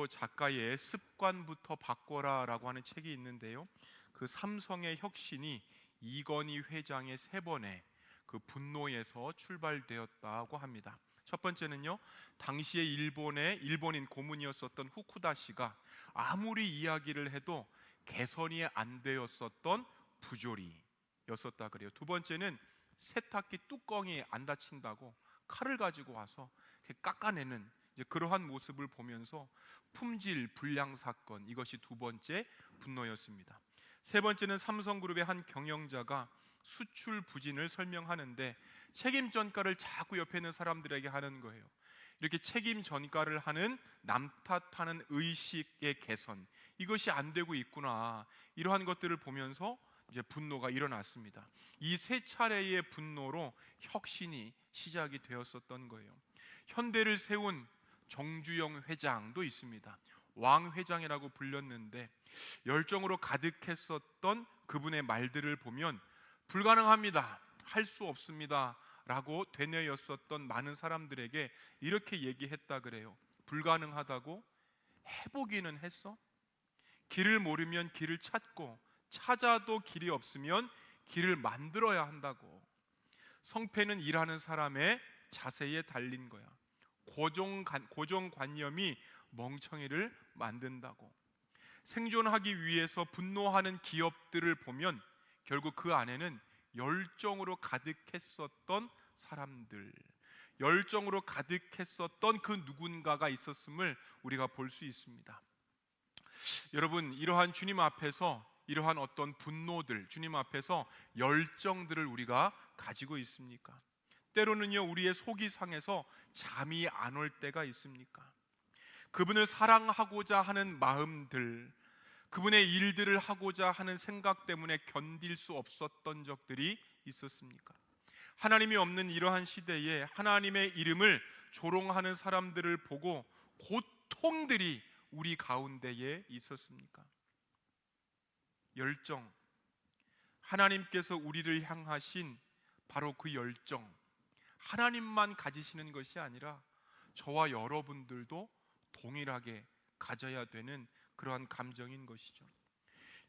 루소 작가의 습관부터 바꿔라라고 하는 책이 있는데요, 그 삼성의 혁신이 이건희 회장의 세 번의 그 분노에서 출발되었다고 합니다. 첫 번째는요, 당시에 일본인 고문이었었던 후쿠다시가 아무리 이야기를 해도 개선이 안 되었었던 부조리였었다 그래요. 두 번째는 세탁기 뚜껑이 안 닫힌다고 칼을 가지고 와서 깎아내는 이제 그러한 모습을 보면서 품질 불량 사건, 이것이 두 번째 분노였습니다. 세 번째는 삼성그룹의 한 경영자가 수출 부진을 설명하는데 책임 전가를 자꾸 옆에 있는 사람들에게 하는 거예요. 이렇게 책임 전가를 하는 남 탓하는 의식의 개선, 이것이 안 되고 있구나, 이러한 것들을 보면서 이제 분노가 일어났습니다. 이 세 차례의 분노로 혁신이 시작이 되었었던 거예요. 현대를 세운 정주영 회장도 있습니다. 왕 회장이라고 불렸는데 열정으로 가득했었던 그분의 말들을 보면 불가능합니다, 할 수 없습니다 라고 되뇌었었던 많은 사람들에게 이렇게 얘기했다 그래요. 불가능하다고? 해보기는 했어? 길을 모르면 길을 찾고, 찾아도 길이 없으면 길을 만들어야 한다고. 성패는 일하는 사람의 자세에 달린 거야. 고정관념이 멍청이를 만든다고. 생존하기 위해서 분노하는 기업들을 보면 결국 그 안에는 열정으로 가득했었던 사람들, 열정으로 가득했었던 그 누군가가 있었음을 우리가 볼 수 있습니다. 여러분, 이러한 주님 앞에서 이러한 어떤 분노들, 주님 앞에서 열정들을 우리가 가지고 있습니까? 때로는요, 우리의 속이 상해서 잠이 안 올 때가 있습니까? 그분을 사랑하고자 하는 마음들, 그분의 일들을 하고자 하는 생각 때문에 견딜 수 없었던 적들이 있었습니까? 하나님이 없는 이러한 시대에 하나님의 이름을 조롱하는 사람들을 보고 고통들이 우리 가운데에 있었습니까? 열정, 하나님께서 우리를 향하신 바로 그 열정, 하나님만 가지시는 것이 아니라 저와 여러분들도 동일하게 가져야 되는 그러한 감정인 것이죠.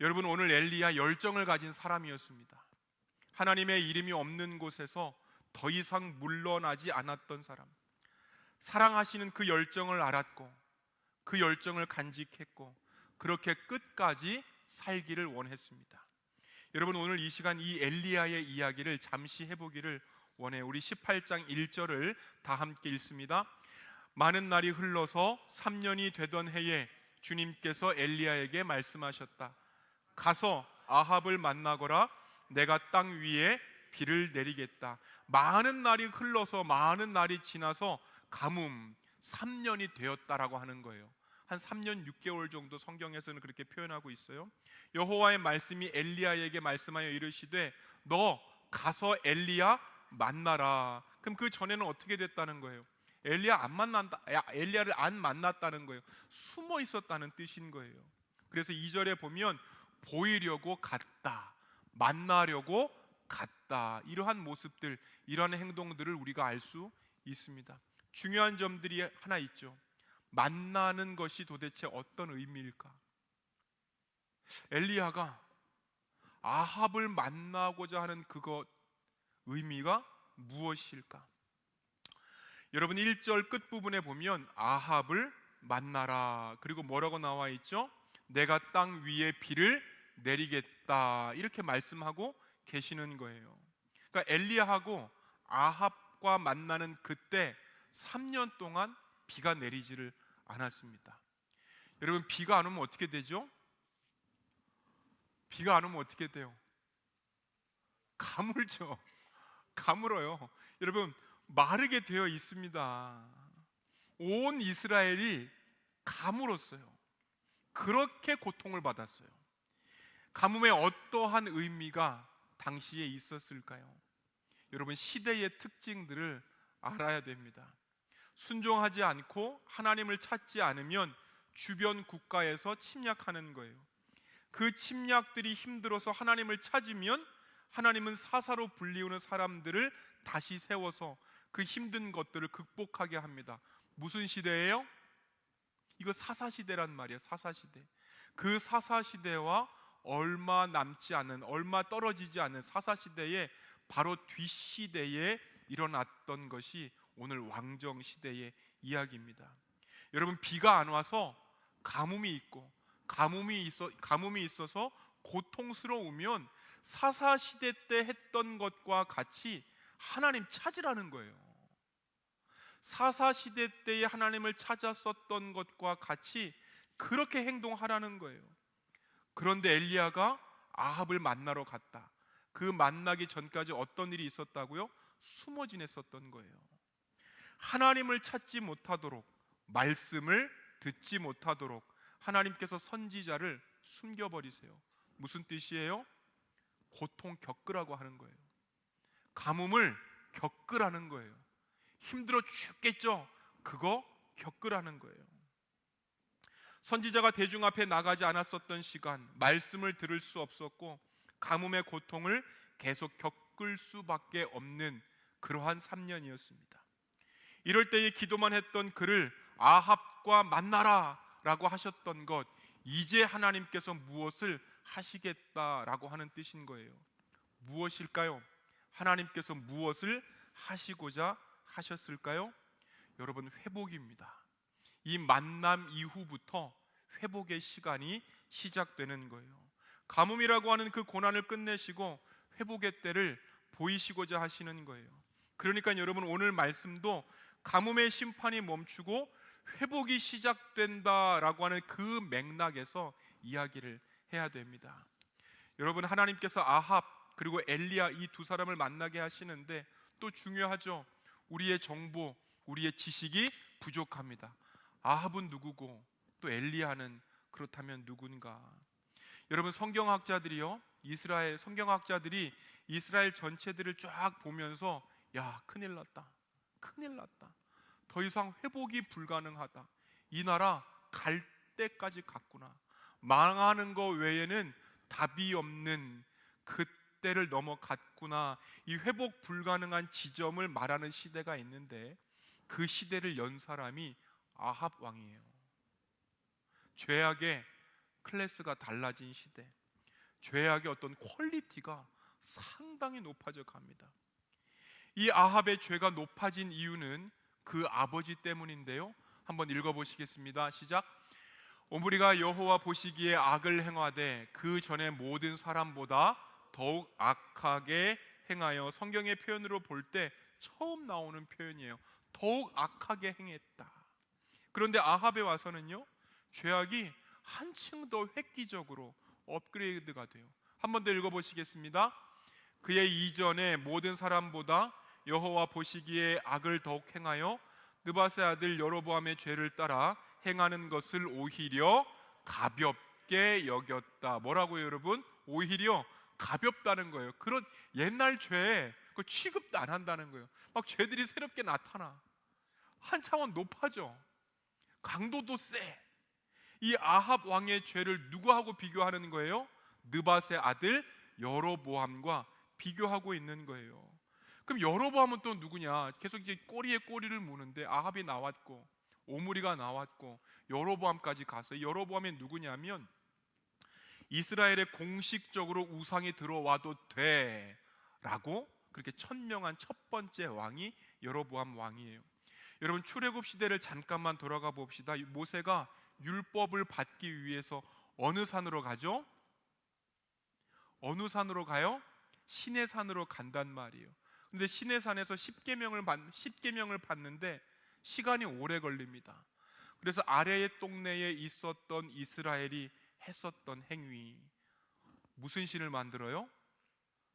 여러분, 오늘 엘리야 열정을 가진 사람이었습니다. 하나님의 이름이 없는 곳에서 더 이상 물러나지 않았던 사람, 사랑하시는 그 열정을 알았고 그 열정을 간직했고 그렇게 끝까지 살기를 원했습니다. 여러분, 오늘 이 시간 이 엘리야의 이야기를 잠시 해보기를 원해요. 우리 18장 1절을 다 함께 읽습니다. 많은 날이 흘러서 3년이 되던 해에 주님께서 엘리야에게 말씀하셨다. 가서 아합을 만나거라. 내가 땅 위에 비를 내리겠다. 많은 날이 흘러서 많은 날이 지나서 가뭄 3년이 되었다라고 하는 거예요. 한 3년 6개월 정도 성경에서는 그렇게 표현하고 있어요. 여호와의 말씀이 엘리야에게 말씀하여 이르시되 너 가서 엘리야 만나라. 그럼 그 전에는 어떻게 됐다는 거예요? 엘리야를 안 만났다는 거예요. 숨어 있었다는 뜻인 거예요. 그래서 2절에 보면 보이려고 갔다, 만나려고 갔다, 이러한 모습들, 이러한 행동들을 우리가 알 수 있습니다. 중요한 점들이 하나 있죠. 만나는 것이 도대체 어떤 의미일까? 엘리야가 아합을 만나고자 하는 그것, 의미가 무엇일까? 여러분, 1절 끝부분에 보면 아합을 만나라, 그리고 뭐라고 나와 있죠? 내가 땅 위에 비를 내리겠다, 이렇게 말씀하고 계시는 거예요. 그러니까 엘리야하고 아합과 만나는 그때 3년 동안 비가 내리지를 않았습니다. 여러분, 비가 안 오면 어떻게 되죠? 비가 안 오면 어떻게 돼요? 가물죠. 가물어요. 여러분, 마르게 되어 있습니다. 온 이스라엘이 가물었어요. 그렇게 고통을 받았어요. 가뭄의 어떠한 의미가 당시에 있었을까요? 여러분, 시대의 특징들을 알아야 됩니다. 순종하지 않고 하나님을 찾지 않으면 주변 국가에서 침략하는 거예요. 그 침략들이 힘들어서 하나님을 찾으면 하나님은 사사로 불리우는 사람들을 다시 세워서 그 힘든 것들을 극복하게 합니다. 무슨 시대예요? 이거 사사시대란 말이에요. 사사시대. 그 사사시대와 얼마 남지 않은, 얼마 떨어지지 않은 사사시대의 바로 뒷시대에 일어났던 것이 오늘 왕정시대의 이야기입니다. 여러분, 비가 안 와서 가뭄이 있고 가뭄이 있어서 고통스러우면 사사시대 때 했던 것과 같이 하나님 찾으라는 거예요. 사사시대 때에 하나님을 찾았었던 것과 같이 그렇게 행동하라는 거예요. 그런데 엘리야가 아합을 만나러 갔다. 그 만나기 전까지 어떤 일이 있었다고요? 숨어 지냈었던 거예요. 하나님을 찾지 못하도록, 말씀을 듣지 못하도록 하나님께서 선지자를 숨겨버리세요. 무슨 뜻이에요? 고통 겪으라고 하는 거예요. 가뭄을 겪으라는 거예요. 힘들어 죽겠죠? 그거 겪으라는 거예요. 선지자가 대중 앞에 나가지 않았었던 시간, 말씀을 들을 수 없었고 가뭄의 고통을 계속 겪을 수밖에 없는 그러한 3년이었습니다. 이럴 때에 기도만 했던 그를 아합과 만나라 라고 하셨던 것, 이제 하나님께서 무엇을 하시겠다라고 하는 뜻인 거예요. 무엇일까요? 하나님께서 무엇을 하시고자 하셨을까요? 여러분, 회복입니다. 이 만남 이후부터 회복의 시간이 시작되는 거예요. 가뭄이라고 하는 그 고난을 끝내시고 회복의 때를 보이시고자 하시는 거예요. 그러니까 여러분, 오늘 말씀도 가뭄의 심판이 멈추고 회복이 시작된다라고 하는 그 맥락에서 이야기를 해야 됩니다. 여러분, 하나님께서 아합 그리고 엘리야 이 두 사람을 만나게 하시는데 또 중요하죠. 우리의 정보, 우리의 지식이 부족합니다. 아합은 누구고 또 엘리야는 그렇다면 누군가? 여러분, 성경학자들이 이스라엘 전체들을 쫙 보면서 야, 큰일 났다. 더 이상 회복이 불가능하다. 이 나라 갈 때까지 갔구나. 망하는 거 외에는 답이 없는 그때를 넘어갔구나. 이 회복 불가능한 지점을 말하는 시대가 있는데 그 시대를 연 사람이 아합 왕이에요. 죄악의 클래스가 달라진 시대, 죄악의 어떤 퀄리티가 상당히 높아져 갑니다. 이 아합의 죄가 높아진 이유는 그 아버지 때문인데요. 한번 읽어보시겠습니다. 시작. 오므리가 여호와 보시기에 악을 행하되 그 전에 모든 사람보다 더욱 악하게 행하여, 성경의 표현으로 볼 때 처음 나오는 표현이에요. 더욱 악하게 행했다. 그런데 아합에 와서는요, 죄악이 한층 더 획기적으로 업그레이드가 돼요. 한 번 더 읽어보시겠습니다. 그의 이전에 모든 사람보다 여호와 보시기에 악을 더욱 행하여 느밧의 아들 여로보암의 죄를 따라 행하는 것을 오히려 가볍게 여겼다. 뭐라고요, 여러분? 오히려 가볍다는 거예요. 그런 옛날 죄 그 취급도 안 한다는 거예요. 막 죄들이 새롭게 나타나. 한 차원 높아져. 강도도 세. 이 아합 왕의 죄를 누구하고 비교하는 거예요? 느밧의 아들 여로보암과 비교하고 있는 거예요. 그럼 여로보암은 또 누구냐? 계속 이제 꼬리에 꼬리를 무는데 아합이 나왔고 오므리가 나왔고 여로보암까지 갔어요. 여로보암이 누구냐면 이스라엘에 공식적으로 우상이 들어와도 돼라고 그렇게 천명한 첫 번째 왕이 여로보암 왕이에요. 여러분, 출애굽 시대를 잠깐만 돌아가 봅시다. 모세가 율법을 받기 위해서 어느 산으로 가죠? 어느 산으로 가요? 시내 산으로 간단 말이에요. 근데 시내 산에서 10계명을 받는데 시간이 오래 걸립니다. 그래서 아래의 동네에 있었던 이스라엘이 했었던 행위, 무슨 신을 만들어요?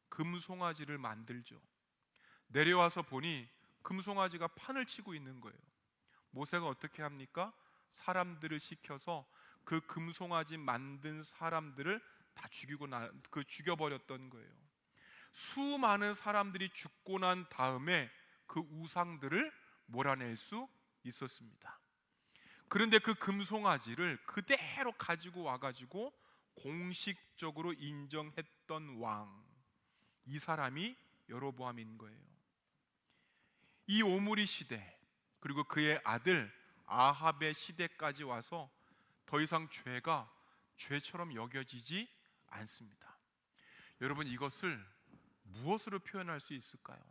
금송아지를 만들죠. 내려와서 보니 금송아지가 판을 치고 있는 거예요. 모세가 어떻게 합니까? 사람들을 시켜서 그 금송아지 만든 사람들을 다 죽여버렸던 거예요. 수많은 사람들이 죽고 난 다음에 그 우상들을 몰아낼 수 있었습니다. 그런데 그 금송아지를 그대로 가지고 와가지고 공식적으로 인정했던 왕, 이 사람이 여로보암인 거예요. 이 오므리 시대 그리고 그의 아들 아합의 시대까지 와서 더 이상 죄가 죄처럼 여겨지지 않습니다. 여러분, 이것을 무엇으로 표현할 수 있을까요?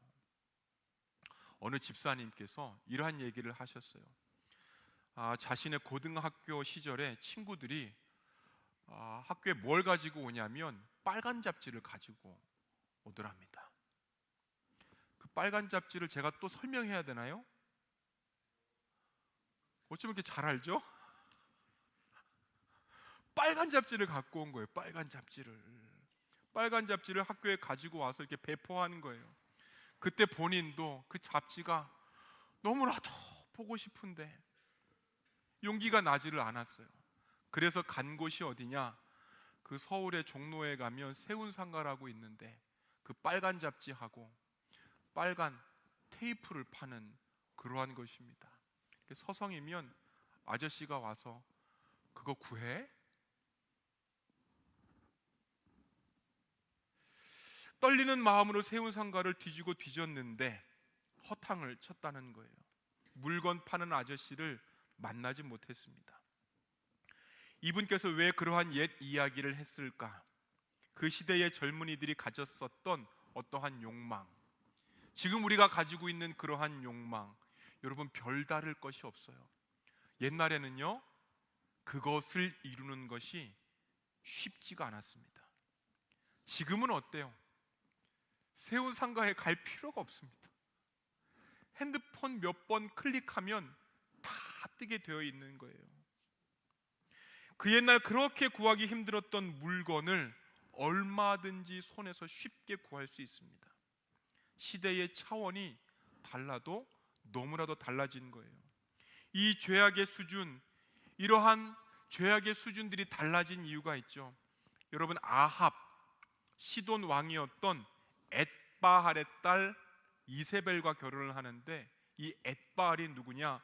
어느 집사님께서 이러한 얘기를 하셨어요. 자신의 고등학교 시절에 친구들이 학교에 뭘 가지고 오냐면 빨간 잡지를 가지고 오더랍니다. 그 빨간 잡지를 제가 또 설명해야 되나요? 어쩜 이렇게 잘 알죠? 빨간 잡지를 갖고 온 거예요. 빨간 잡지를 학교에 가지고 와서 이렇게 배포하는 거예요. 그때 본인도 그 잡지가 너무나도 보고 싶은데 용기가 나지를 않았어요. 그래서 간 곳이 어디냐? 그 서울의 종로에 가면 세운상가라고 있는데 그 빨간 잡지하고 빨간 테이프를 파는 그러한 것입니다. 서성이면 아저씨가 와서 그거 구해? 떨리는 마음으로 세운상가를 뒤지고 뒤졌는데 허탕을 쳤다는 거예요. 물건 파는 아저씨를 만나지 못했습니다. 이분께서 왜 그러한 옛 이야기를 했을까? 그 시대의 젊은이들이 가졌었던 어떠한 욕망, 지금 우리가 가지고 있는 그러한 욕망, 여러분 별다를 것이 없어요. 옛날에는요, 그것을 이루는 것이 쉽지가 않았습니다. 지금은 어때요? 세운상가에 갈 필요가 없습니다. 핸드폰 몇 번 클릭하면 다 뜨게 되어 있는 거예요. 그 옛날 그렇게 구하기 힘들었던 물건을 얼마든지 손에서 쉽게 구할 수 있습니다. 시대의 차원이 달라도 너무나도 달라진 거예요. 이 죄악의 수준, 이러한 죄악의 수준들이 달라진 이유가 있죠. 여러분, 아합, 시돈 왕이었던 엣바할의 딸 이세벨과 결혼을 하는데, 이 엣바할이 누구냐?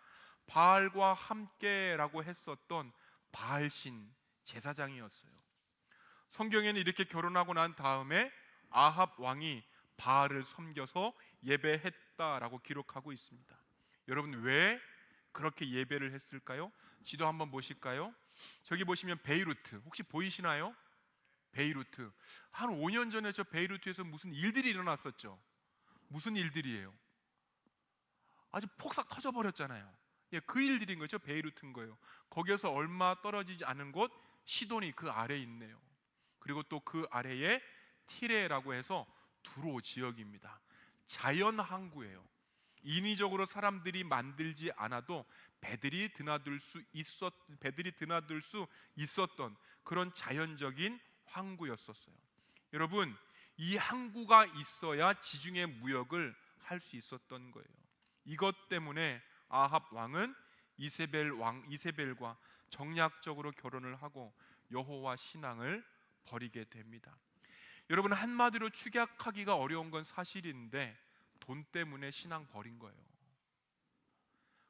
바알과 함께라고 했었던 바알신 제사장이었어요. 성경에는 이렇게 결혼하고 난 다음에 아합 왕이 바알을 섬겨서 예배했다라고 기록하고 있습니다. 여러분, 왜 그렇게 예배를 했을까요? 지도 한번 보실까요? 저기 보시면 베이루트, 혹시 보이시나요? 베이루트. 한 5년 전에 저 베이루트에서 무슨 일들이 일어났었죠. 무슨 일들이에요? 아주 폭삭 터져버렸잖아요. 예, 그 일들인 거죠. 베이루트인 거예요. 거기에서 얼마 떨어지지 않은 곳 시돈이 그 아래에 있네요. 그리고 또 그 아래에 티레라고 해서 두로 지역입니다. 자연 항구예요. 인위적으로 사람들이 만들지 않아도 배들이 드나들 수 있었던 그런 자연적인 항구였었어요. 여러분, 이 항구가 있어야 지중해 무역을 할 수 있었던 거예요. 이것 때문에 아합 왕은 이세벨과 정략적으로 결혼을 하고 여호와 신앙을 버리게 됩니다. 여러분, 한마디로 축약하기가 어려운 건 사실인데 돈 때문에 신앙 버린 거예요.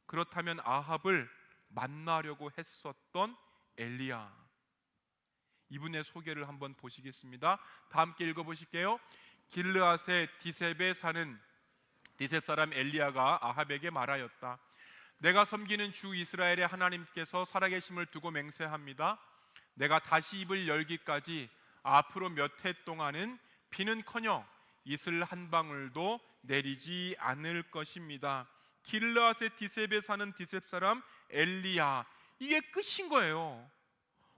그렇다면 아합을 만나려고 했었던 엘리야, 이분의 소개를 한번 보시겠습니다. 다 함께 읽어보실게요. 길르앗의 디셉에 사는 디셉 사람 엘리야가 아합에게 말하였다. 내가 섬기는 주 이스라엘의 하나님께서 살아계심을 두고 맹세합니다. 내가 다시 입을 열기까지 앞으로 몇 해 동안은 비는커녕 이슬 한 방울도 내리지 않을 것입니다. 길르앗의 디셉에 사는 디셉 사람 엘리야, 이게 끝인 거예요.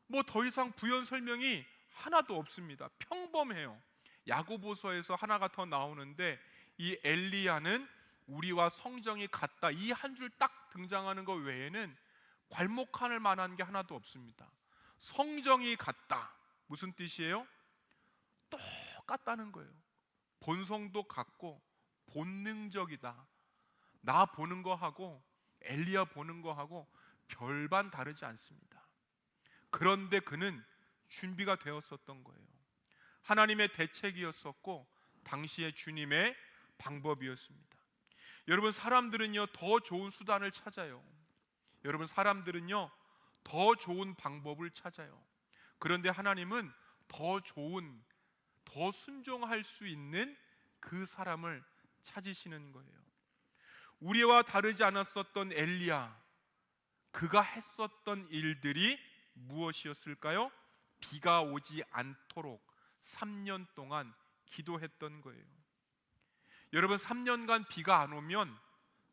뭐 더 이상 부연 설명이 하나도 없습니다. 평범해요. 야고보서에서 하나가 더 나오는데 이 엘리야는 우리와 성정이 같다, 이 한 줄 딱 등장하는 것 외에는 괄목할 만한 게 하나도 없습니다. 성정이 같다, 무슨 뜻이에요? 똑같다는 거예요. 본성도 같고 본능적이다. 나 보는 거하고 엘리야 보는 거하고 별반 다르지 않습니다. 그런데 그는 준비가 되었었던 거예요. 하나님의 대책이었었고 당시의 주님의 방법이었습니다. 여러분, 사람들은요 더 좋은 수단을 찾아요. 여러분, 사람들은요 더 좋은 방법을 찾아요. 그런데 하나님은 더 좋은, 더 순종할 수 있는 그 사람을 찾으시는 거예요. 우리와 다르지 않았었던 엘리야, 그가 했었던 일들이 무엇이었을까요? 비가 오지 않도록 3년 동안 기도했던 거예요. 여러분, 3년간 비가 안 오면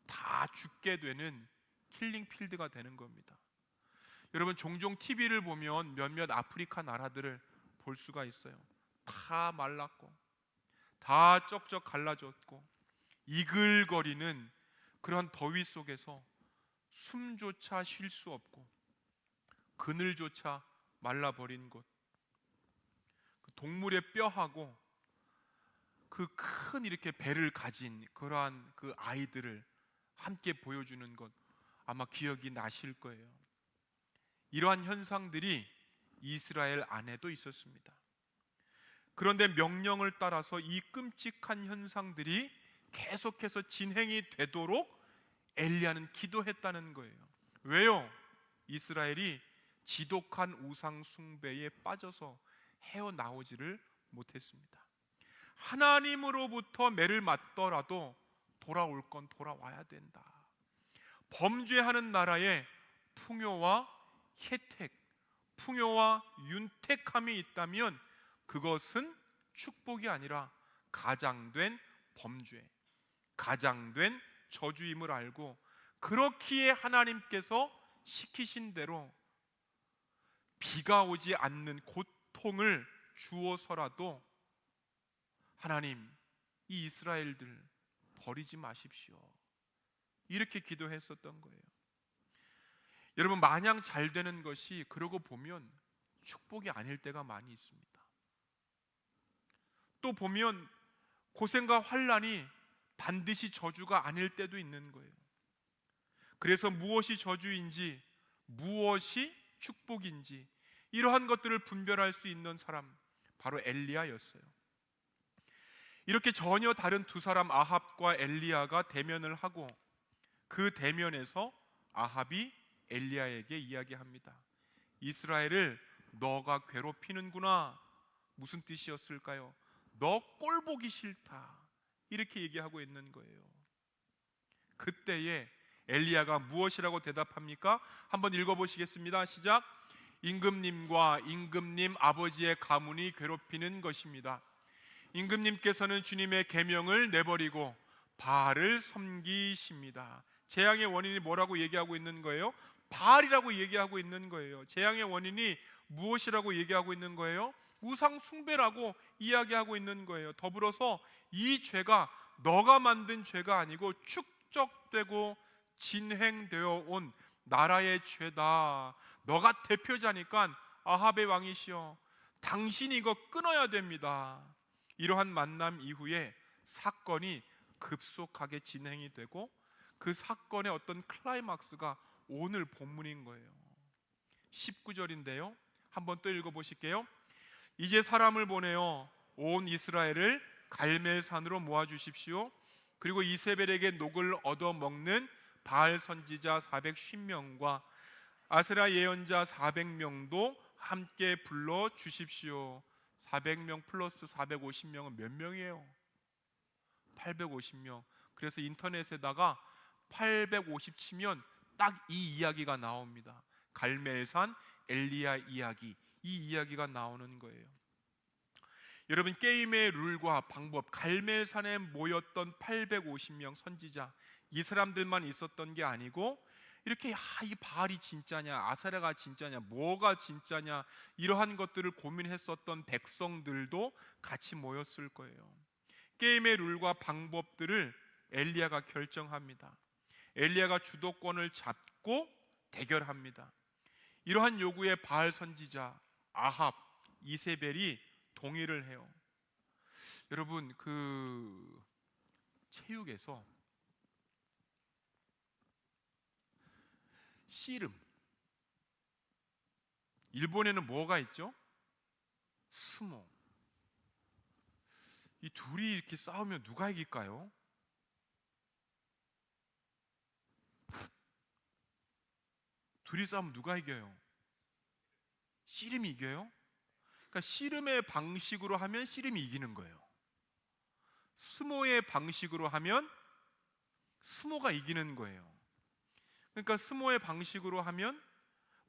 다 죽게 되는 킬링필드가 되는 겁니다. 여러분, 종종 TV를 보면 몇몇 아프리카 나라들을 볼 수가 있어요. 다 말랐고 다 쩍쩍 갈라졌고 이글거리는 그런 더위 속에서 숨조차 쉴 수 없고 그늘조차 말라버린 곳, 그 동물의 뼈하고 그 큰 이렇게 배를 가진 그러한 그 아이들을 함께 보여주는 것, 아마 기억이 나실 거예요. 이러한 현상들이 이스라엘 안에도 있었습니다. 그런데 명령을 따라서 이 끔찍한 현상들이 계속해서 진행이 되도록 엘리야는 기도했다는 거예요. 왜요? 이스라엘이 지독한 우상 숭배에 빠져서 헤어나오지를 못했습니다. 하나님으로부터 매를 맞더라도 돌아올 건 돌아와야 된다. 범죄하는 나라에 풍요와 혜택, 풍요와 윤택함이 있다면 그것은 축복이 아니라 가장된 범죄, 가장된 저주임을 알고, 그렇기에 하나님께서 시키신 대로 비가 오지 않는 고통을 주어서라도 하나님, 이 이스라엘들 버리지 마십시오, 이렇게 기도했었던 거예요. 여러분, 마냥 잘 되는 것이 그러고 보면 축복이 아닐 때가 많이 있습니다. 또 보면 고생과 환난이 반드시 저주가 아닐 때도 있는 거예요. 그래서 무엇이 저주인지 무엇이 축복인지 이러한 것들을 분별할 수 있는 사람, 바로 엘리야였어요. 이렇게 전혀 다른 두 사람, 아합과 엘리야가 대면을 하고, 그 대면에서 아합이 엘리야에게 이야기합니다. 이스라엘을 너가 괴롭히는구나. 무슨 뜻이었을까요? 너 꼴 보기 싫다, 이렇게 얘기하고 있는 거예요. 그때에 엘리야가 무엇이라고 대답합니까? 한번 읽어보시겠습니다. 시작. 임금님과 임금님 아버지의 가문이 괴롭히는 것입니다. 임금님께서는 주님의 계명을 내버리고 바알을 섬기십니다. 재앙의 원인이 뭐라고 얘기하고 있는 거예요? 바알이라고 얘기하고 있는 거예요. 재앙의 원인이 무엇이라고 얘기하고 있는 거예요? 우상 숭배라고 이야기하고 있는 거예요. 더불어서 이 죄가 너가 만든 죄가 아니고 축적되고 진행되어 온 나라의 죄다. 너가 대표자니까 아합의 왕이시여, 당신이 이거 끊어야 됩니다. 이러한 만남 이후에 사건이 급속하게 진행이 되고, 그 사건의 어떤 클라이막스가 오늘 본문인 거예요. 19절인데요 한번 또 읽어보실게요. 이제 사람을 보내어 온 이스라엘을 갈멜산으로 모아주십시오. 그리고 이세벨에게 녹을 얻어먹는 바알 선지자 450명과 아세라 예언자 400명도 함께 불러주십시오. 400명 플러스 450명은 몇 명이에요? 850명. 그래서 인터넷에다가 850 치면 딱 이 이야기가 나옵니다. 갈멜산 엘리야 이야기, 이 이야기가 나오는 거예요. 여러분, 게임의 룰과 방법, 갈멜산에 모였던 850명 선지자, 이 사람들만 있었던 게 아니고, 이렇게 이 바알이 진짜냐, 아세라가 진짜냐, 뭐가 진짜냐, 이러한 것들을 고민했었던 백성들도 같이 모였을 거예요. 게임의 룰과 방법들을 엘리야가 결정합니다. 엘리야가 주도권을 잡고 대결합니다. 이러한 요구에 바알 선지자 아합, 이세벨이 동의를 해요. 여러분, 그 체육에서 씨름, 일본에는 뭐가 있죠? 스모. 이 둘이 이렇게 싸우면 누가 이길까요? 둘이 싸우면 누가 이겨요? 씨름이 이겨요? 그러니까 씨름의 방식으로 하면 씨름이 이기는 거예요. 스모의 방식으로 하면 스모가 이기는 거예요. 그러니까 스모의 방식으로 하면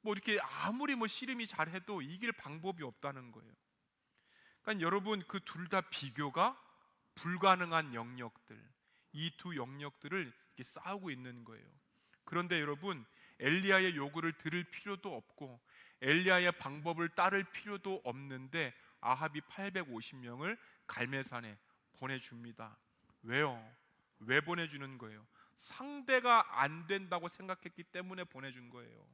뭐 이렇게 아무리 뭐 씨름이 잘해도 이길 방법이 없다는 거예요. 그러니까 여러분, 그 둘 다 비교가 불가능한 영역들, 이 두 영역들을 이렇게 싸우고 있는 거예요. 그런데 여러분, 엘리야의 요구를 들을 필요도 없고 엘리야의 방법을 따를 필요도 없는데 아합이 850명을 갈멜산에 보내줍니다. 왜요? 왜 보내주는 거예요? 상대가 안 된다고 생각했기 때문에 보내준 거예요.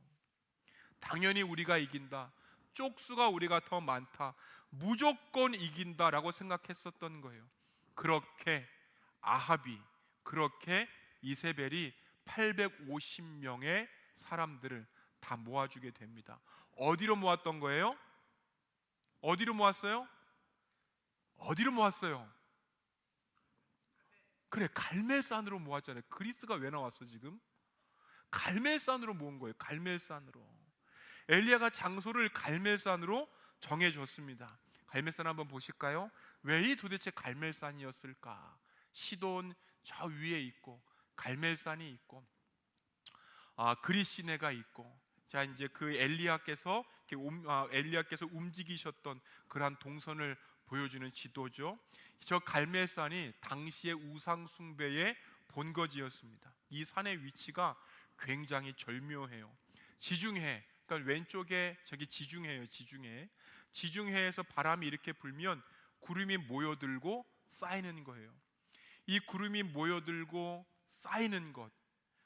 당연히 우리가 이긴다, 쪽수가 우리가 더 많다, 무조건 이긴다라고 생각했었던 거예요. 그렇게 아합이, 그렇게 이세벨이 850명의 사람들을 다 모아주게 됩니다. 어디로 모았던 거예요? 어디로 모았어요? 어디로 모았어요? 그래, 갈멜산으로 모았잖아요. 그리스가 왜 나왔어 지금? 갈멜산으로 모은 거예요. 갈멜산으로. 엘리야가 장소를 갈멜산으로 정해줬습니다. 갈멜산 한번 보실까요? 왜 이 도대체 갈멜산이었을까? 시돈 저 위에 있고 갈멜산이 있고 그리시네가 있고, 자 이제 그 엘리야께서 움직이셨던 그러한 동선을 보여주는 지도죠. 저 갈멜산이 당시의 우상 숭배의 본거지였습니다. 이 산의 위치가 굉장히 절묘해요. 지중해, 그러니까 왼쪽에 저기 지중해예요. 지중해에서 바람이 이렇게 불면 구름이 모여들고 쌓이는 거예요. 이 구름이 모여들고 쌓이는 것,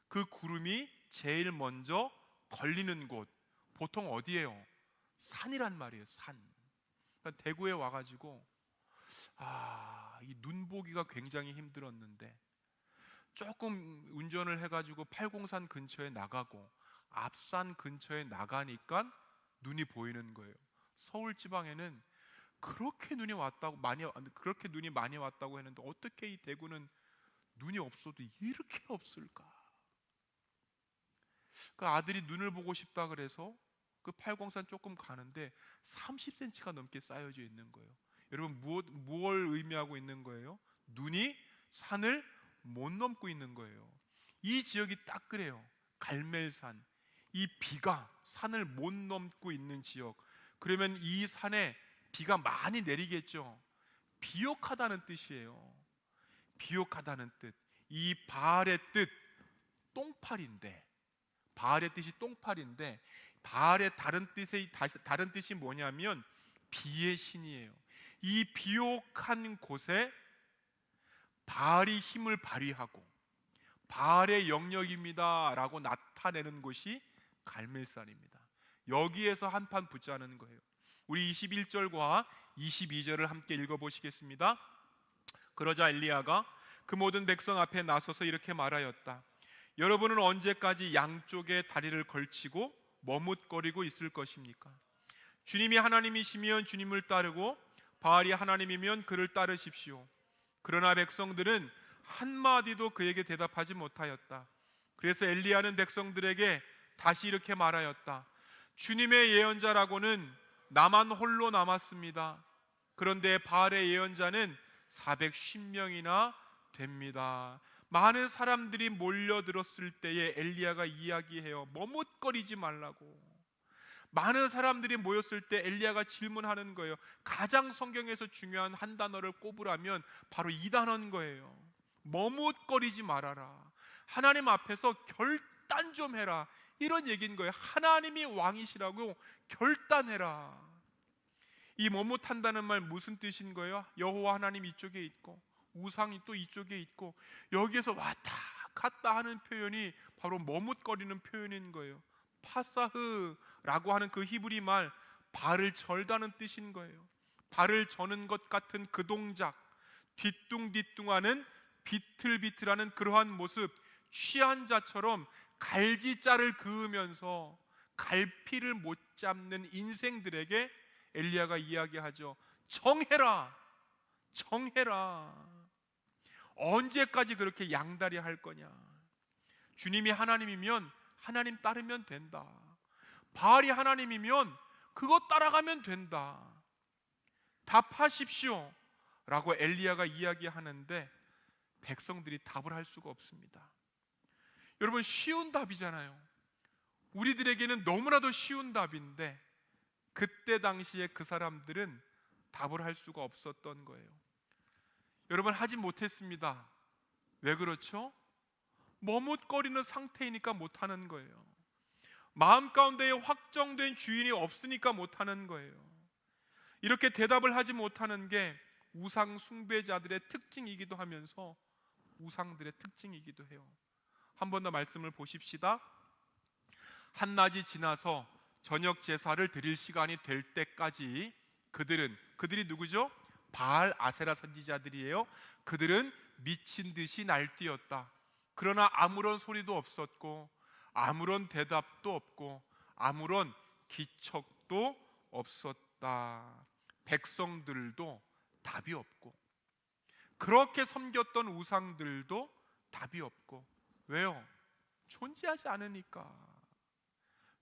그 구름이 제일 먼저 걸리는 곳, 보통 어디예요? 산이란 말이에요. 산. 그러니까 대구에 와가지고 이 눈 보기가 굉장히 힘들었는데 조금 운전을 해가지고 팔공산 근처에 나가고 앞산 근처에 나가니까 눈이 보이는 거예요. 서울 지방에는 그렇게 눈이 많이 왔다고 했는데 어떻게 이 대구는 눈이 없어도 이렇게 없을까? 그 아들이 눈을 보고 싶다 그래서 그 팔공산 조금 가는데 30cm가 넘게 쌓여져 있는 거예요. 여러분, 무엇을 의미하고 있는 거예요? 눈이 산을 못 넘고 있는 거예요. 이 지역이 딱 그래요. 갈멜산, 이 비가 산을 못 넘고 있는 지역. 그러면 이 산에 비가 많이 내리겠죠. 비옥하다는 뜻이에요. 비옥하다는 뜻. 이 바알의 뜻, 똥파리인데, 바알의 뜻이 똥파리인데 바알의 다른 뜻이 뭐냐면 비의 신이에요. 이 비옥한 곳에 바알이 힘을 발휘하고 바알의 영역입니다 라고 나타내는 곳이 갈멜산입니다. 여기에서 한판 붙자는 거예요. 우리 21절과 22절을 함께 읽어보시겠습니다. 그러자 엘리야가 그 모든 백성 앞에 나서서 이렇게 말하였다. 여러분은 언제까지 양쪽에 다리를 걸치고 머뭇거리고 있을 것입니까? 주님이 하나님이시면 주님을 따르고 바알이 하나님이면 그를 따르십시오. 그러나 백성들은 한마디도 그에게 대답하지 못하였다. 그래서 엘리야는 백성들에게 다시 이렇게 말하였다. 주님의 예언자라고는 나만 홀로 남았습니다. 그런데 바알의 예언자는 410명이나 됩니다. 많은 사람들이 몰려들었을 때에 엘리야가 이야기해요. 머뭇거리지 말라고. 많은 사람들이 모였을 때 엘리야가 질문하는 거예요. 가장 성경에서 중요한 한 단어를 꼽으라면 바로 이 단어인 거예요. 머뭇거리지 말아라. 하나님 앞에서 결단 좀 해라. 이런 얘기인 거예요. 하나님이 왕이시라고 결단해라. 이 머뭇한다는 말 무슨 뜻인 거예요? 여호와 하나님 이쪽에 있고 우상이 또 이쪽에 있고 여기에서 왔다 갔다 하는 표현이 바로 머뭇거리는 표현인 거예요. 파사흐라고 하는 그 히브리 말, 발을 절다는 뜻인 거예요. 발을 저는 것 같은 그 동작, 뒤뚱뒤뚱하는 비틀비틀하는 그러한 모습, 취한 자처럼 갈지자를 그으면서 갈피를 못 잡는 인생들에게 엘리야가 이야기하죠. 정해라, 정해라. 언제까지 그렇게 양다리 할 거냐? 주님이 하나님이면 하나님 따르면 된다. 바알이 하나님이면 그거 따라가면 된다. 답하십시오 라고 엘리야가 이야기하는데 백성들이 답을 할 수가 없습니다. 여러분, 쉬운 답이잖아요. 우리들에게는 너무나도 쉬운 답인데 그때 당시에 그 사람들은 답을 할 수가 없었던 거예요. 여러분, 하지 못했습니다. 왜 그렇죠? 머뭇거리는 상태이니까 못하는 거예요. 마음 가운데에 확정된 주인이 없으니까 못하는 거예요. 이렇게 대답을 하지 못하는 게 우상 숭배자들의 특징이기도 하면서 우상들의 특징이기도 해요. 한 번 더 말씀을 보십시다. 한낮이 지나서 저녁 제사를 드릴 시간이 될 때까지 그들이 누구죠? 바알 아세라 선지자들이에요. 그들은 미친 듯이 날뛰었다. 그러나 아무런 소리도 없었고 아무런 대답도 없고 아무런 기척도 없었다. 백성들도 답이 없고 그렇게 섬겼던 우상들도 답이 없고. 왜요? 존재하지 않으니까.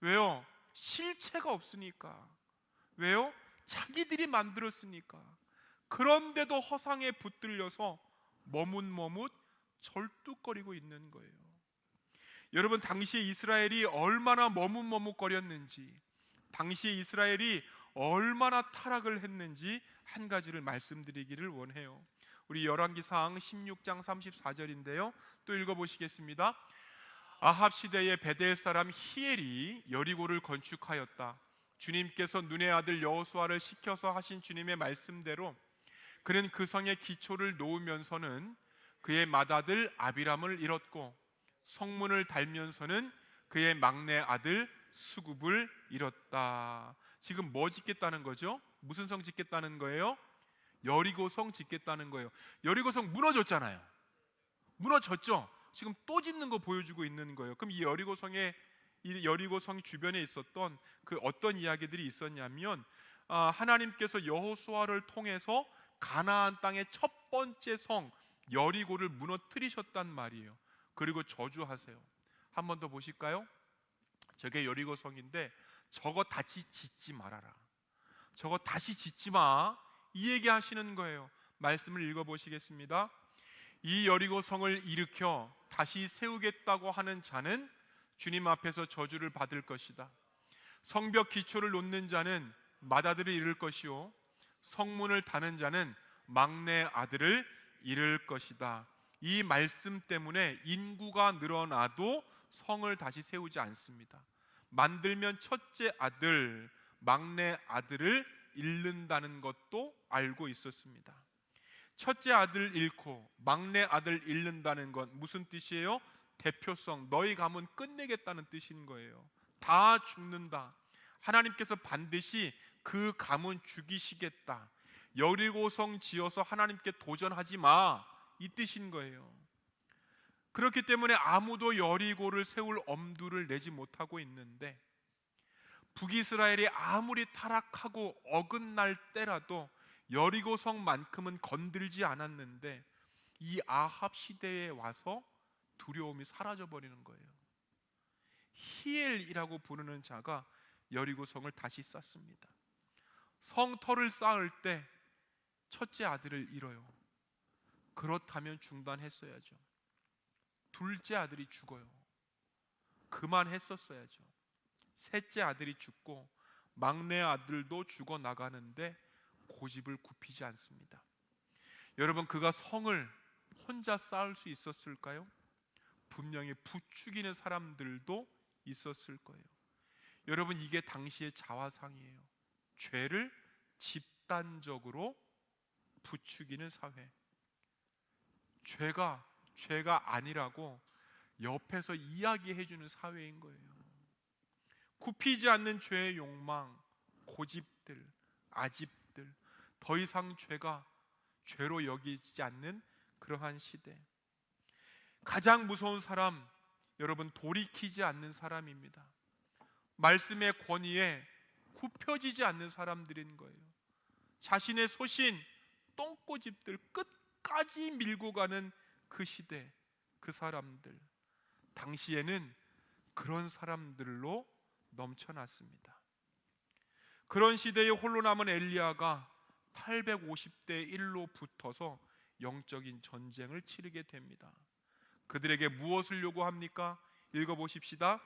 왜요? 실체가 없으니까. 왜요? 자기들이 만들었으니까. 그런데도 허상에 붙들려서 머뭇머뭇 절뚝거리고 있는 거예요. 여러분, 당시에 이스라엘이 얼마나 머뭇머뭇거렸는지, 당시에 이스라엘이 얼마나 타락을 했는지 한 가지를 말씀드리기를 원해요. 우리 열왕기상 16장 34절인데요 또 읽어보시겠습니다. 아합 시대에 베델 사람 히엘이 여리고를 건축하였다. 주님께서 눈의 아들 여호수아를 시켜서 하신 주님의 말씀대로 그는 그 성의 기초를 놓으면서는 그의 맏아들 아비람을 잃었고 성문을 달면서는 그의 막내 아들 수굽을 잃었다. 지금 뭐 짓겠다는 거죠? 무슨 성 짓겠다는 거예요? 여리고성 짓겠다는 거예요. 여리고성 무너졌잖아요. 무너졌죠? 지금 또 짓는 거 보여주고 있는 거예요. 그럼 이 여리고성 주변에 있었던 그 어떤 이야기들이 있었냐면 하나님께서 여호수아를 통해서 가나안 땅의 첫 번째 성 여리고를 무너뜨리셨단 말이에요. 그리고 저주하세요. 한 번 더 보실까요? 저게 여리고성인데 저거 다시 짓지 말아라. 저거 다시 짓지 마. 이 얘기 하시는 거예요. 말씀을 읽어보시겠습니다. 이 여리고성을 일으켜 다시 세우겠다고 하는 자는 주님 앞에서 저주를 받을 것이다. 성벽 기초를 놓는 자는 맏아들을 잃을 것이요 성문을 다는 자는 막내 아들을 잃을 것이다. 이 말씀 때문에 인구가 늘어나도 성을 다시 세우지 않습니다. 만들면 첫째 아들, 막내 아들을 잃는다는 것도 알고 있었습니다. 첫째 아들 잃고 막내 아들 잃는다는 건 무슨 뜻이에요? 대표성, 너희 가문 끝내겠다는 뜻인 거예요. 다 죽는다. 하나님께서 반드시 그 가문 죽이시겠다. 여리고성 지어서 하나님께 도전하지 마, 이 뜻인 거예요. 그렇기 때문에 아무도 여리고를 세울 엄두를 내지 못하고 있는데 북이스라엘이 아무리 타락하고 어긋날 때라도 여리고성만큼은 건들지 않았는데 이 아합 시대에 와서 두려움이 사라져버리는 거예요. 히엘이라고 부르는 자가 여리고성을 다시 쌓습니다. 성터를 쌓을 때 첫째 아들을 잃어요. 그렇다면 중단했어야죠. 둘째 아들이 죽어요. 그만했었어야죠. 셋째 아들이 죽고 막내 아들도 죽어나가는데 고집을 굽히지 않습니다. 여러분, 그가 성을 혼자 쌓을 수 있었을까요? 분명히 부추기는 사람들도 있었을 거예요. 여러분, 이게 당시의 자화상이에요. 죄를 집단적으로 부추기는 사회. 죄가 아니라고 옆에서 이야기해주는 사회인 거예요. 굽히지 않는 죄의 욕망, 고집들, 아집들, 더 이상 죄가 죄로 여기지 않는 그러한 시대. 가장 무서운 사람, 여러분, 돌이키지 않는 사람입니다. 말씀의 권위에 굽혀지지 않는 사람들인 거예요. 자신의 소신, 똥꼬집들 끝까지 밀고 가는 그 시대, 그 사람들. 당시에는 그런 사람들로 넘쳐났습니다. 그런 시대에 홀로 남은 엘리야가 850대 1로 붙어서 영적인 전쟁을 치르게 됩니다. 그들에게 무엇을 요구합니까? 읽어보십시다.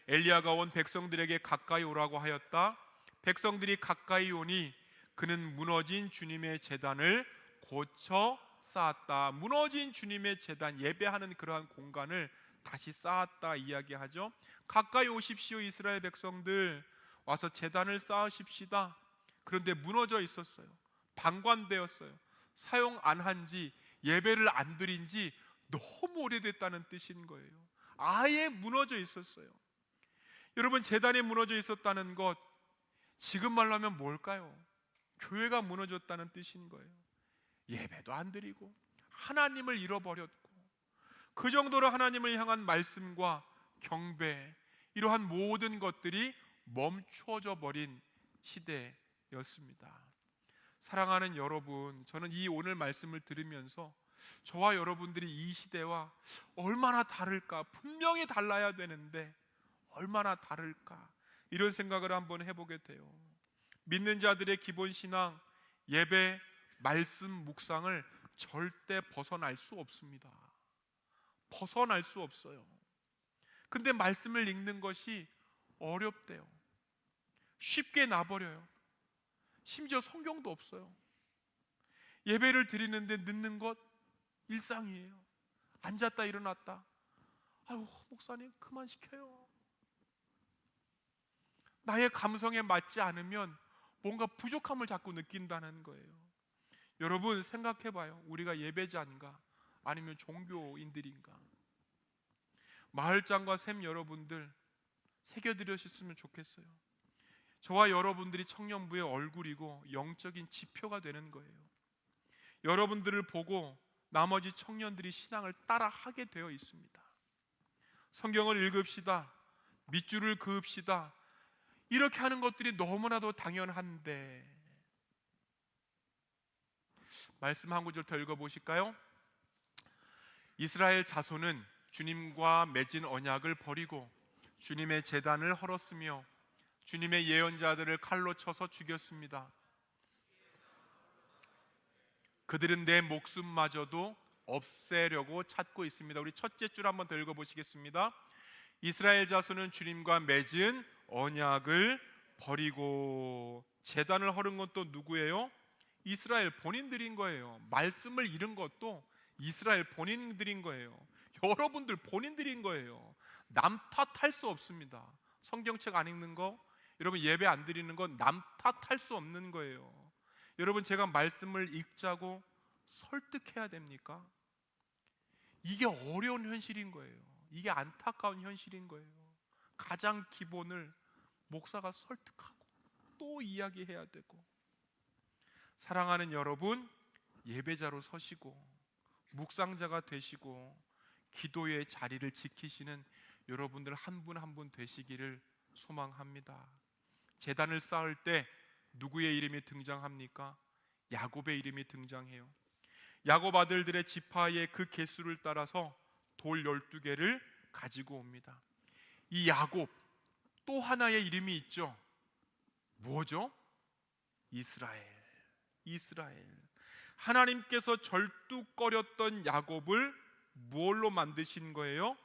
엘리야가 온 백성들에게 가까이 오라고 하였다. 백성들이 가까이 오니 그는 무너진 주님의 제단을 고쳐 쌓았다. 무너진 주님의 제단, 예배하는 그러한 공간을 다시 쌓았다 이야기하죠. 가까이 오십시오 이스라엘 백성들, 와서 제단을 쌓으십시다. 그런데 무너져 있었어요. 방관되었어요. 사용 안 한지, 예배를 안 드린 지 너무 오래됐다는 뜻인 거예요. 아예 무너져 있었어요. 여러분, 제단이 무너져 있었다는 것, 지금 말로 하면 뭘까요? 교회가 무너졌다는 뜻인 거예요. 예배도 안 드리고 하나님을 잃어버렸고, 그 정도로 하나님을 향한 말씀과 경배, 이러한 모든 것들이 멈추어져 버린 시대였습니다. 사랑하는 여러분, 저는 이 오늘 말씀을 들으면서 저와 여러분들이 이 시대와 얼마나 다를까, 분명히 달라야 되는데 얼마나 다를까, 이런 생각을 한번 해보게 돼요. 믿는 자들의 기본 신앙, 예배, 말씀, 묵상을 절대 벗어날 수 없습니다. 벗어날 수 없어요. 근데 말씀을 읽는 것이 어렵대요. 쉽게 놔버려요. 심지어 성경도 없어요. 예배를 드리는데 늦는 것 일상이에요. 앉았다 일어났다, 아유 목사님 그만 시켜요. 나의 감성에 맞지 않으면 뭔가 부족함을 자꾸 느낀다는 거예요. 여러분 생각해봐요. 우리가 예배자인가 아니면 종교인들인가? 마을장과 샘 여러분들 새겨드렸으면 좋겠어요. 저와 여러분들이 청년부의 얼굴이고 영적인 지표가 되는 거예요. 여러분들을 보고 나머지 청년들이 신앙을 따라하게 되어 있습니다. 성경을 읽읍시다, 밑줄을 그읍시다, 이렇게 하는 것들이 너무나도 당연한데, 말씀 한 구절 더 읽어보실까요? 이스라엘 자손은 주님과 맺은 언약을 버리고 주님의 제단을 헐었으며 주님의 예언자들을 칼로 쳐서 죽였습니다. 그들은 내 목숨마저도 없애려고 찾고 있습니다. 우리 첫째 줄 한번 더 읽어보시겠습니다. 이스라엘 자손은 주님과 맺은 언약을 버리고, 제단을 헐은 건 또 누구예요? 이스라엘 본인들인 거예요. 말씀을 잃은 것도 이스라엘 본인들인 거예요. 여러분들 본인들인 거예요. 남 탓할 수 없습니다. 성경책 안 읽는 거, 여러분 예배 안 드리는 건 남 탓할 수 없는 거예요. 여러분, 제가 말씀을 읽자고 설득해야 됩니까? 이게 어려운 현실인 거예요. 이게 안타까운 현실인 거예요. 가장 기본을 목사가 설득하고 또 이야기해야 되고. 사랑하는 여러분, 예배자로 서시고 묵상자가 되시고 기도의 자리를 지키시는 여러분들 한 분 한 분 되시기를 소망합니다. 제단을 쌓을 때 누구의 이름이 등장합니까? 야곱의 이름이 등장해요. 야곱 아들들의 지파의 그 개수를 따라서 돌 12개를 가지고 옵니다. 이 야곱, 또 하나의 이름이 있죠. 뭐죠? 이스라엘. 이스라엘. 하나님께서 절뚝거렸던 야곱을 무엇로 만드신 거예요?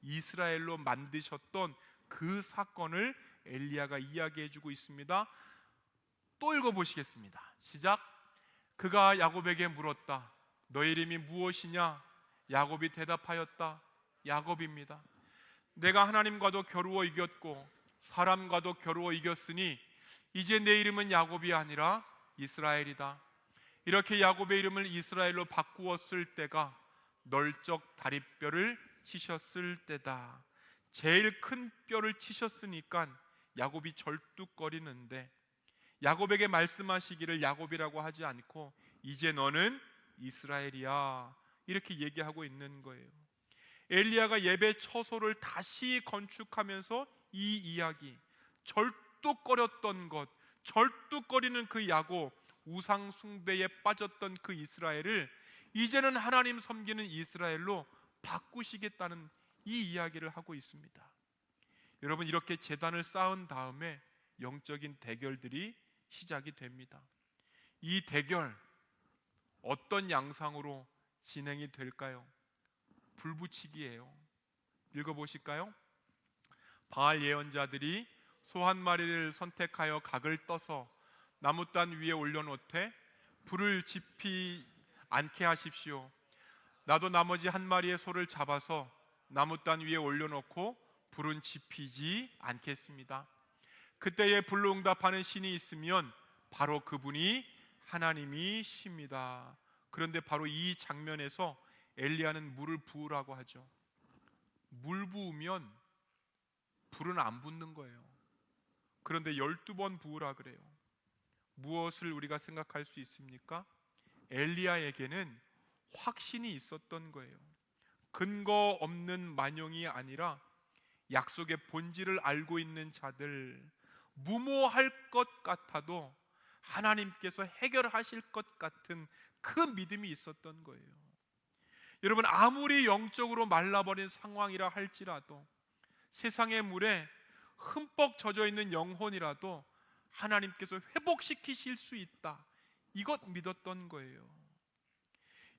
이스라엘로 만드셨던 그 사건을 엘리야가 이야기해주고 있습니다. 또 읽어보시겠습니다. 시작. 그가 야곱에게 물었다. 너의 이름이 무엇이냐? 야곱이 대답하였다. 야곱입니다. 내가 하나님과도 겨루어 이겼고 사람과도 겨루어 이겼으니 이제 내 이름은 야곱이 아니라 이스라엘이다. 이렇게 야곱의 이름을 이스라엘로 바꾸었을 때가 널적 다리뼈를 치셨을 때다. 제일 큰 뼈를 치셨으니까 야곱이 절뚝거리는데, 야곱에게 말씀하시기를 야곱이라고 하지 않고 이제 너는 이스라엘이야, 이렇게 얘기하고 있는 거예요. 엘리야가 예배 처소를 다시 건축하면서 이 이야기, 절뚝거렸던 것, 절뚝거리는 그 야곱, 우상 숭배에 빠졌던 그 이스라엘을 이제는 하나님 섬기는 이스라엘로 바꾸시겠다는 이 이야기를 하고 있습니다. 여러분, 이렇게 제단을 쌓은 다음에 영적인 대결들이 시작이 됩니다. 이 대결 어떤 양상으로 진행이 될까요? 불붙이기예요. 읽어보실까요? 바알 예언자들이 소 한 마리를 선택하여 각을 떠서 나무단 위에 올려놓되 불을 지피 않게 하십시오. 나도 나머지 한 마리의 소를 잡아서 나무단 위에 올려놓고 불은 지피지 않겠습니다. 그때에 불로 응답하는 신이 있으면 바로 그분이 하나님이십니다. 그런데 바로 이 장면에서 엘리야는 물을 부으라고 하죠. 물 부으면 불은 안 붙는 거예요. 그런데 12번 부으라 그래요. 무엇을 우리가 생각할 수 있습니까? 엘리야에게는 확신이 있었던 거예요. 근거 없는 만용이 아니라 약속의 본질을 알고 있는 자들, 무모할 것 같아도 하나님께서 해결하실 것 같은 그 믿음이 있었던 거예요. 여러분, 아무리 영적으로 말라버린 상황이라 할지라도, 세상의 물에 흠뻑 젖어 있는 영혼이라도 하나님께서 회복시키실 수 있다, 이것 믿었던 거예요.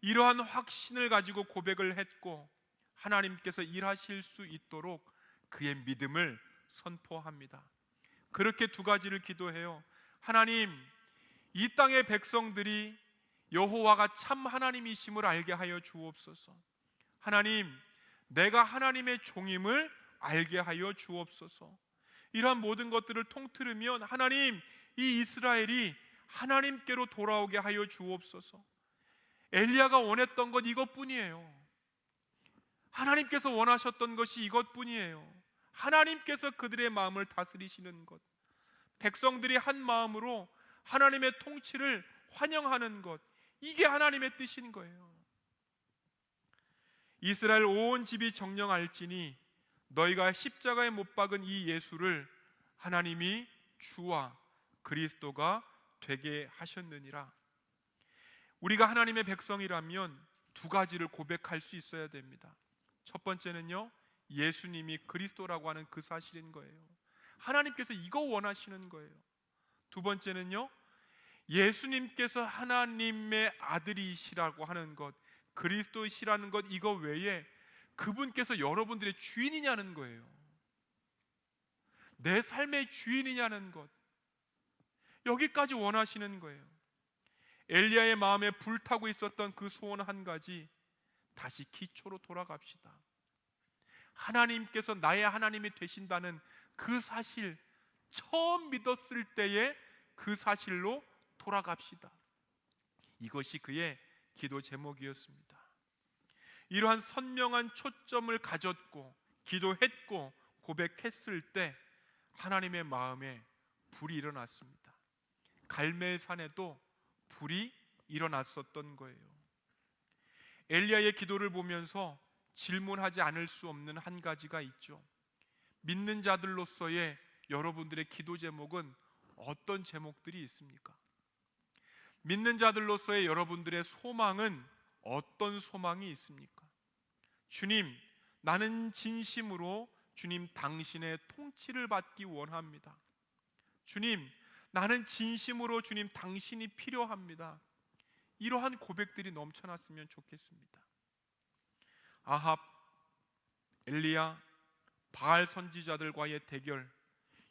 이러한 확신을 가지고 고백을 했고 하나님께서 일하실 수 있도록 그의 믿음을 선포합니다. 그렇게 두 가지를 기도해요. 하나님, 이 땅의 백성들이 여호와가 참 하나님이심을 알게 하여 주옵소서. 하나님, 내가 하나님의 종임을 알게 하여 주옵소서. 이러한 모든 것들을 통틀으면 하나님, 이 이스라엘이 하나님께로 돌아오게 하여 주옵소서. 엘리야가 원했던 것 이것뿐이에요. 하나님께서 원하셨던 것이 이것뿐이에요. 하나님께서 그들의 마음을 다스리시는 것, 백성들이 한 마음으로 하나님의 통치를 환영하는 것, 이게 하나님의 뜻인 거예요. 이스라엘 온 집이 정령할지니 너희가 십자가에 못 박은 이 예수를 하나님이 주와 그리스도가 되게 하셨느니라. 우리가 하나님의 백성이라면 두 가지를 고백할 수 있어야 됩니다. 첫 번째는요, 예수님이 그리스도라고 하는 그 사실인 거예요. 하나님께서 이거 원하시는 거예요. 두 번째는요, 예수님께서 하나님의 아들이시라고 하는 것, 그리스도이시라는 것, 이거 외에 그분께서 여러분들의 주인이냐는 거예요. 내 삶의 주인이냐는 것, 여기까지 원하시는 거예요. 엘리야의 마음에 불타고 있었던 그 소원 한 가지, 다시 기초로 돌아갑시다. 하나님께서 나의 하나님이 되신다는 그 사실, 처음 믿었을 때의 그 사실로 돌아갑시다. 이것이 그의 기도 제목이었습니다. 이러한 선명한 초점을 가졌고 기도했고 고백했을 때 하나님의 마음에 불이 일어났습니다. 갈멜산에도 불이 일어났었던 거예요. 엘리야의 기도를 보면서 질문하지 않을 수 없는 한 가지가 있죠. 믿는 자들로서의 여러분들의 기도 제목은 어떤 제목들이 있습니까? 믿는 자들로서의 여러분들의 소망은 어떤 소망이 있습니까? 주님, 나는 진심으로 주님 당신의 통치를 받기 원합니다. 주님, 나는 진심으로 주님 당신이 필요합니다. 이러한 고백들이 넘쳐났으면 좋겠습니다. 아합, 엘리야, 바알 선지자들과의 대결,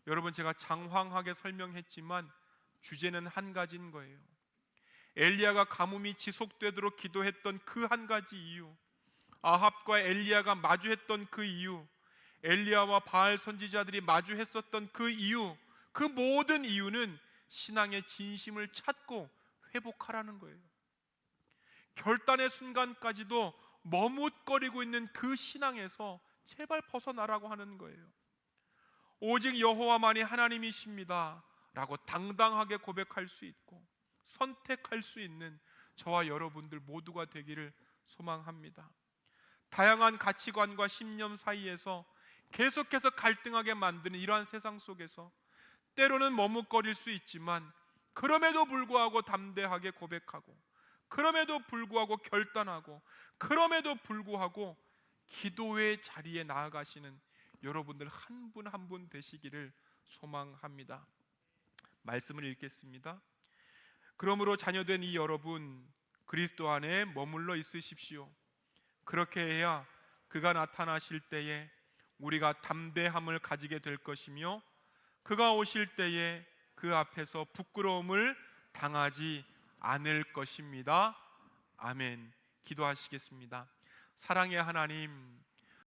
여러분, 제가 장황하게 설명했지만 주제는 한 가지인 거예요. 엘리야가 가뭄이 지속되도록 기도했던 그 한 가지 이유, 아합과 엘리야가 마주했던 그 이유, 엘리야와 바알 선지자들이 마주했었던 그 이유, 그 모든 이유는 신앙의 진심을 찾고 회복하라는 거예요. 결단의 순간까지도 머뭇거리고 있는 그 신앙에서 제발 벗어나라고 하는 거예요. 오직 여호와만이 하나님이십니다 라고 당당하게 고백할 수 있고 선택할 수 있는 저와 여러분들 모두가 되기를 소망합니다. 다양한 가치관과 신념 사이에서 계속해서 갈등하게 만드는 이러한 세상 속에서 때로는 머뭇거릴 수 있지만 그럼에도 불구하고 담대하게 고백하고, 그럼에도 불구하고 결단하고, 그럼에도 불구하고 기도의 자리에 나아가시는 여러분들 한 분 한 분 되시기를 소망합니다. 말씀을 읽겠습니다. 그러므로 자녀된 이 여러분, 그리스도 안에 머물러 있으십시오. 그렇게 해야 그가 나타나실 때에 우리가 담대함을 가지게 될 것이며, 그가 오실 때에 그 앞에서 부끄러움을 당하지 않을 것입니다. 아멘. 기도하시겠습니다. 사랑의 하나님,